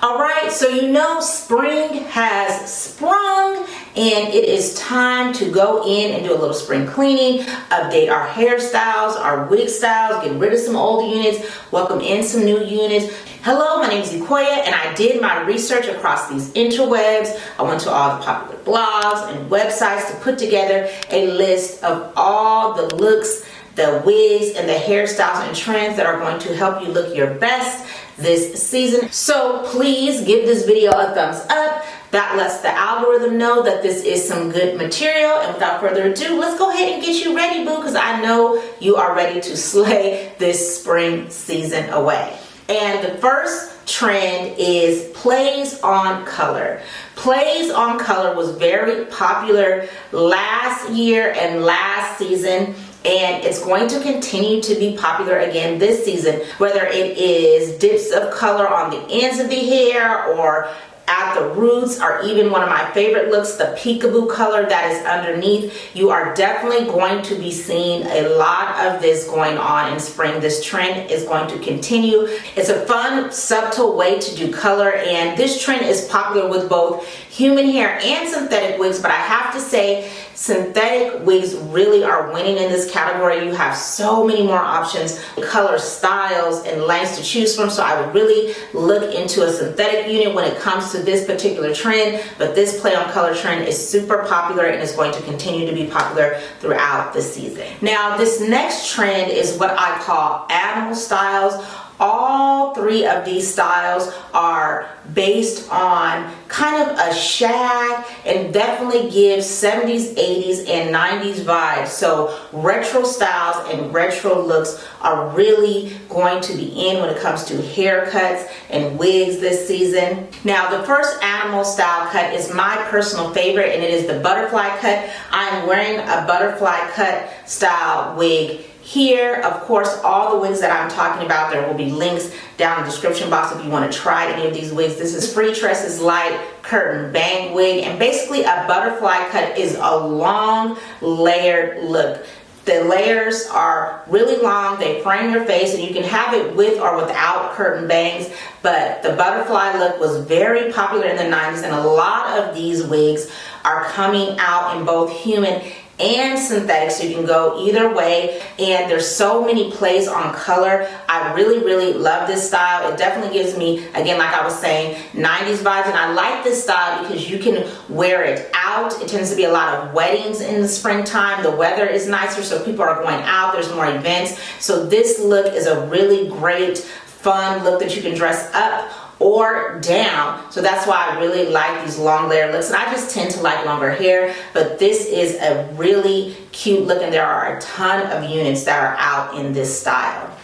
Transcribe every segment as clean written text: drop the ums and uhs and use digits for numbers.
All right, so you know spring has sprung and it is time to go in and do a little spring cleaning, update our hairstyles, our wig styles, get rid of some old units, welcome in some new units. Hello, my name is Ikoya and I did my research across these interwebs. I went to all the popular blogs and websites to put together a list of all the looks, the wigs, and the hairstyles and trends that are going to help you look your best this season. So please give this video a thumbs up. That lets the algorithm know that this is some good material. And without further ado, let's go ahead and get you ready, boo, because I know you are ready to slay this spring season away. And the first trend is plays on color. Plays on color was very popular last year and last season, and it's going to continue to be popular again this season, whether it is dips of color on the ends of the hair or at the roots, or even one of my favorite looks, the peekaboo color that is underneath. You are definitely going to be seeing a lot of this going on in spring. This trend is going to continue. It's a fun, subtle way to do color, and this trend is popular with both human hair and synthetic wigs, but I have to say synthetic wigs really are winning in this category. You have so many more options, color, styles, and lengths to choose from, so I would really look into a synthetic unit when it comes to this particular trend. But this play on color trend is super popular and is going to continue to be popular throughout the season. Now, this next trend is what I call animal styles. All three of these styles are based on kind of a shag and definitely give 70s, 80s, and 90s vibes. So retro styles and retro looks are really going to be in when it comes to haircuts and wigs this season. Now, the first animal style cut is my personal favorite, and it is the butterfly cut. I'm wearing a butterfly cut style wig here. Of course, all the wigs that I'm talking about, there will be links down in the description box if you want to try any of these wigs. This is Free Tresses Light Curtain Bang wig, and basically a butterfly cut is a long layered look. The layers are really long, they frame your face, and you can have it with or without curtain bangs, but the butterfly look was very popular in the 90s, and a lot of these wigs are coming out in both human and synthetic, so you can go either way, and there's so many plays on color. I really love this style. It definitely gives me, again, like I was saying, 90s vibes, and I like this style because you can wear it out. It tends to be a lot of weddings in the springtime. The weather is nicer, so people are going out, there's more events, so this look is a really great fun look that you can dress up or down. So that's why I really like these long layer looks, and I just tend to like longer hair, but this is a really cute look, and there are a ton of units that are out in this style.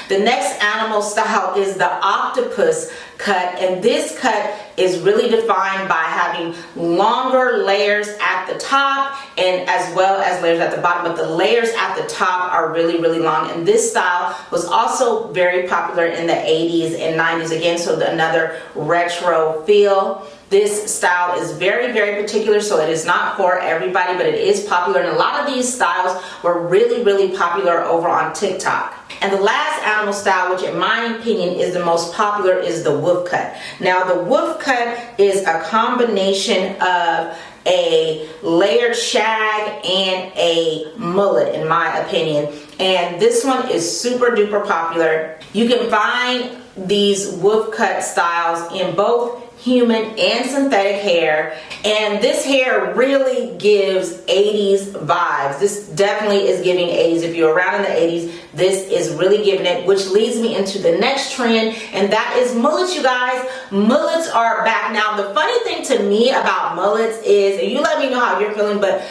The next animal style is the octopus cut, and this cut is really defined by having longer layers at the top and as well as layers at the bottom, but the layers at the top are really long, and this style was also very popular in the 80s and 90s again, so another retro feel. This style is very particular, so it is not for everybody, but it is popular, and a lot of these styles were really popular over on TikTok. And the last animal style, which in my opinion is the most popular, is the wolf cut. Now, the wolf cut is a combination of a layered shag and a mullet, in my opinion, and this one is super duper popular. You can find these wolf cut styles in both human and synthetic hair, and this hair really gives 80s vibes. This definitely is giving 80s. If you're around in the 80s, this is really giving it, which leads me into the next trend, and that is mullets, you guys. Mullets are back. Now, the funny thing to me about mullets is, and you let me know how you're feeling, but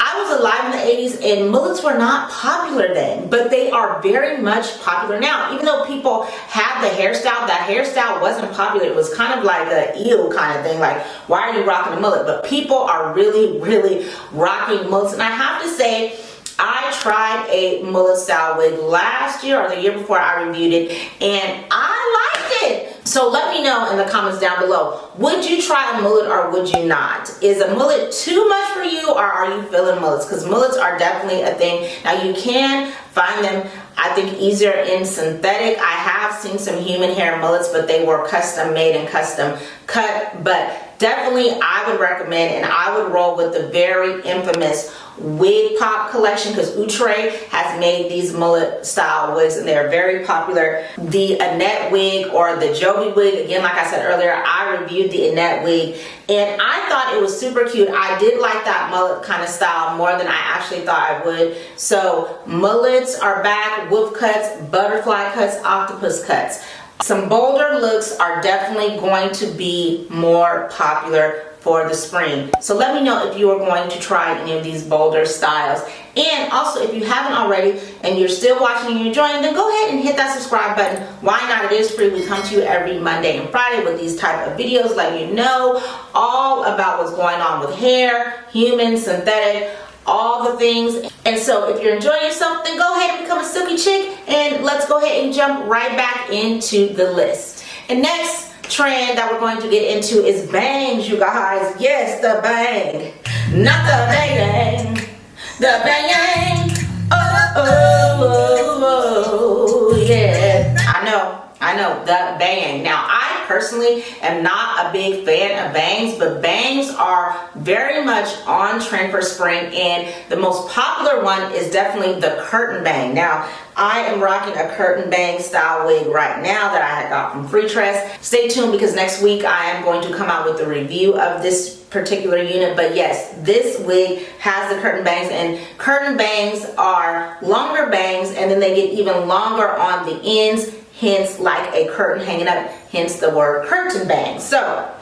I was alive in the 80s and mullets were not popular then, but they are very much popular now. Even though people had the hairstyle, that hairstyle wasn't popular. It was kind of like a ew kind of thing, like, why are you rocking a mullet? But people are really rocking mullets, and I have to say, I tried a mullet style wig last year or the year before I reviewed it, and I liked it. So let me know in the comments down below, would you try a mullet or would you not? Is a mullet too much for you, or are you feeling mullets? Because mullets are definitely a thing. Now, you can find them I think easier in synthetic. I have seen some human hair mullets, but they were custom made and custom cut. But definitely I would recommend, and I would roll with the very infamous Wig Pop collection, because Outre has made these mullet style wigs and they're very popular. The Annette wig or the Jovi wig, again, like I said earlier, I reviewed the Annette wig and I thought it was super cute. I did like that mullet kind of style more than I actually thought I would. So mullets are back, wolf cuts, butterfly cuts, octopus cuts. Some bolder looks are definitely going to be more popular for the spring. So let me know if you are going to try any of these bolder styles. And also, if you haven't already and you're still watching and you're enjoying, then go ahead and hit that subscribe button. Why not? It is free. We come to you every Monday and Friday with these type of videos, letting you know all about what's going on with hair, human, synthetic, all the things. And so if you're enjoying yourself, then go ahead and become a Silky chick, and let's go ahead and jump right back into the list. And next trend that we're going to get into is bangs, you guys. Yes, the bang, not the bang, the bang. Oh, oh, oh, oh, yeah. I know, the bang. Now, I personally am not a big fan of bangs, but bangs are very much on trend for spring, and the most popular one is definitely the curtain bang. Now, I am rocking a curtain bang style wig right now that I had got from Free Tress. Stay tuned, because next week I am going to come out with a review of this particular unit. But yes, this wig has the curtain bangs, and curtain bangs are longer bangs, and then they get even longer on the ends, hence like a curtain hanging up, hence the word curtain bang. So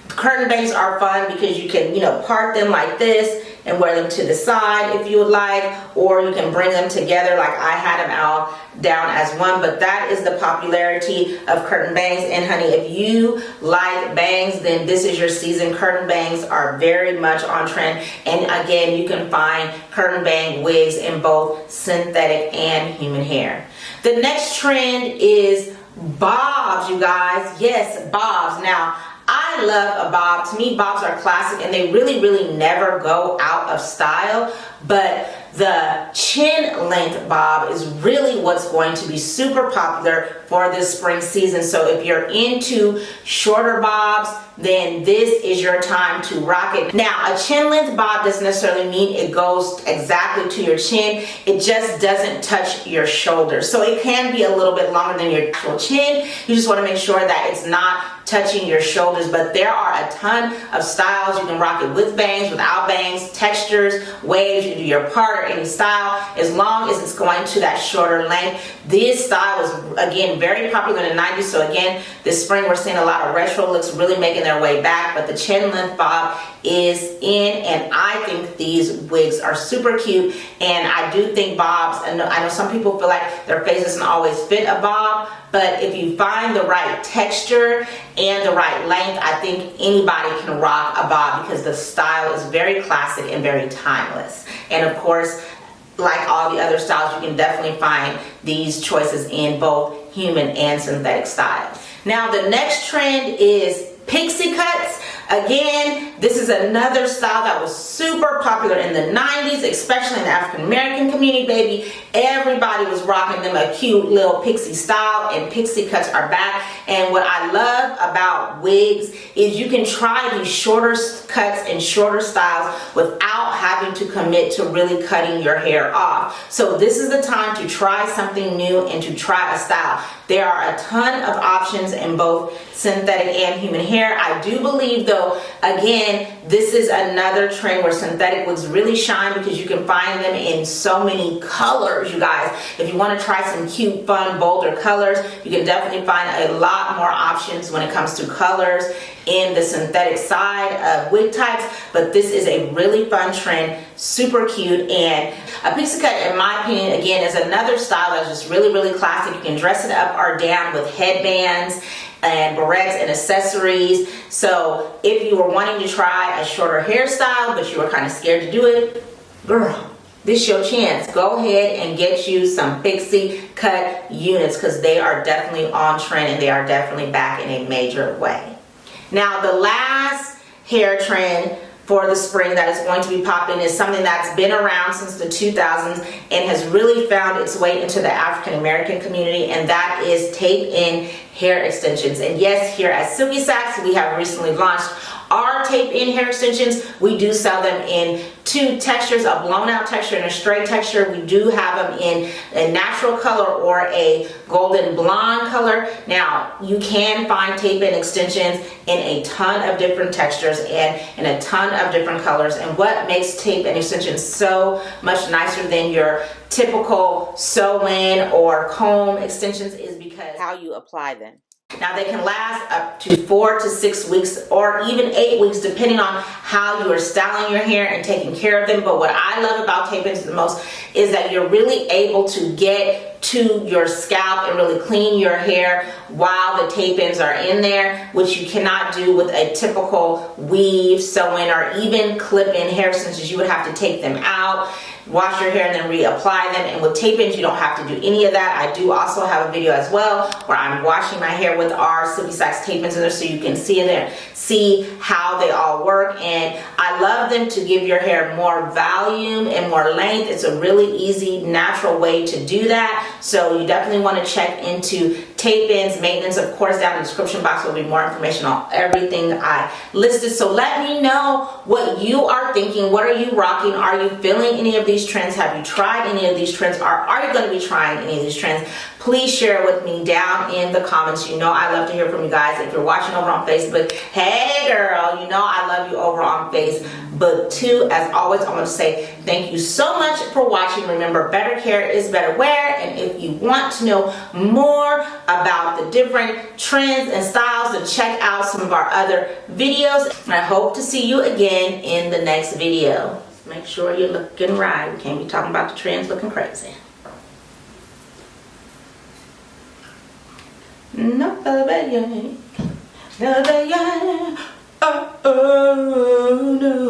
curtain bangs are fun because you can, part them like this and wear them to the side if you would like, or you can bring them together like I had them all down as one. But that is the popularity of curtain bangs. And honey, if you like bangs, then this is your season. Curtain bangs are very much on trend, and again, you can find curtain bang wigs in both synthetic and human hair. The next trend is bobs, you guys. Yes, bobs. Now, I love a bob. To me, bobs are classic, and they really never go out of style. But the chin length bob is really what's going to be super popular for this spring season. So if you're into shorter bobs, then this is your time to rock it. Now, a chin length bob doesn't necessarily mean it goes exactly to your chin. It just doesn't touch your shoulders. So it can be a little bit longer than your actual chin. You just want to make sure that it's not touching your shoulders. But there are a ton of styles. You can rock it with bangs, without bangs, textures, waves. You do your part or any style, as long as it's going to that shorter length. This style was, again, very popular in the 90s. So again, this spring we're seeing a lot of retro looks really making their way back. But the chin length bob is in, and I think these wigs are super cute. And I do think bobs, and I know some people feel like their face doesn't always fit a bob, but if you find the right texture and the right length, I think anybody can rock a bob, because the style is very classic and very timeless. And of course, like all the other styles, you can definitely find these choices in both human and synthetic styles. Now, the next trend is Pixie Cuts. Again, this is another style that was super popular in the 90s, especially in the African American community, baby. Everybody was rocking them a cute little pixie style, and Pixie Cuts are back. And what I love about wigs is you can try these shorter cuts and shorter styles without having to commit to really cutting your hair off. So this is the time to try something new and to try a style. There are a ton of options in both synthetic and human hair. I do believe, though, again, this is another trend where synthetic wigs really shine, because you can find them in so many colors, you guys. If you want to try some cute, fun, bolder colors, you can definitely find a lot more options when it comes to colors in the synthetic side of wig types. But this is a really fun trend, super cute. And a pixie cut, in my opinion, again, is another style that's just really classic. You can dress it up or down with headbands and barrettes and accessories. So if you were wanting to try a shorter hairstyle but you were kind of scared to do it, girl, this is your chance. Go ahead and get you some Pixie Cut units, because they are definitely on trend and they are definitely back in a major way. Now, the last hair trend for the spring that is going to be popping is something that's been around since the 2000s and has really found its way into the African American community, and that is tape-in hair extensions. And yes, here at Silky Sacks, we have recently launched our tape-in hair extensions. We do sell them in two textures, a blown out texture and a straight texture. We do have them in a natural color or a golden blonde color. Now, you can find tape-in extensions in a ton of different textures and in a ton of different colors. And what makes tape-in extensions so much nicer than your typical sew-in or comb extensions is because how you apply them. Now, they can last up to 4 to 6 weeks or even 8 weeks depending on how you are styling your hair and taking care of them. But what I love about tape-ins the most is that you're really able to get to your scalp and really clean your hair while the tape-ins are in there, which you cannot do with a typical weave, sew-in, or even clip-in hair extensions. You would have to take them out, wash your hair, and then reapply them. And with tape-ins, you don't have to do any of that. I do also have a video as well where I'm washing my hair with our Silky Sacks tape-ins in there, so you can see in there, see how they all work. And I love them to give your hair more volume and more length. It's a really easy, natural way to do that. So you definitely want to check into tape-ins, maintenance. Of course, down in the description box will be more information on everything I listed. So let me know what you are thinking. What are you rocking? Are you feeling any of these trends? Have you tried any of these trends? Or are you going to be trying any of these trends? Please share with me down in the comments. You know I love to hear from you guys. If you're watching over on Facebook, hey girl, you know I love you over on Facebook too. As always, I want to say thank you so much for watching. Remember, better care is better wear. And if you want to know more about the different trends and styles, then check out some of our other videos. And I hope to see you again in the next video. Make sure you're looking right. We can't be talking about the trends looking crazy. No, baby, no, baby, oh, no.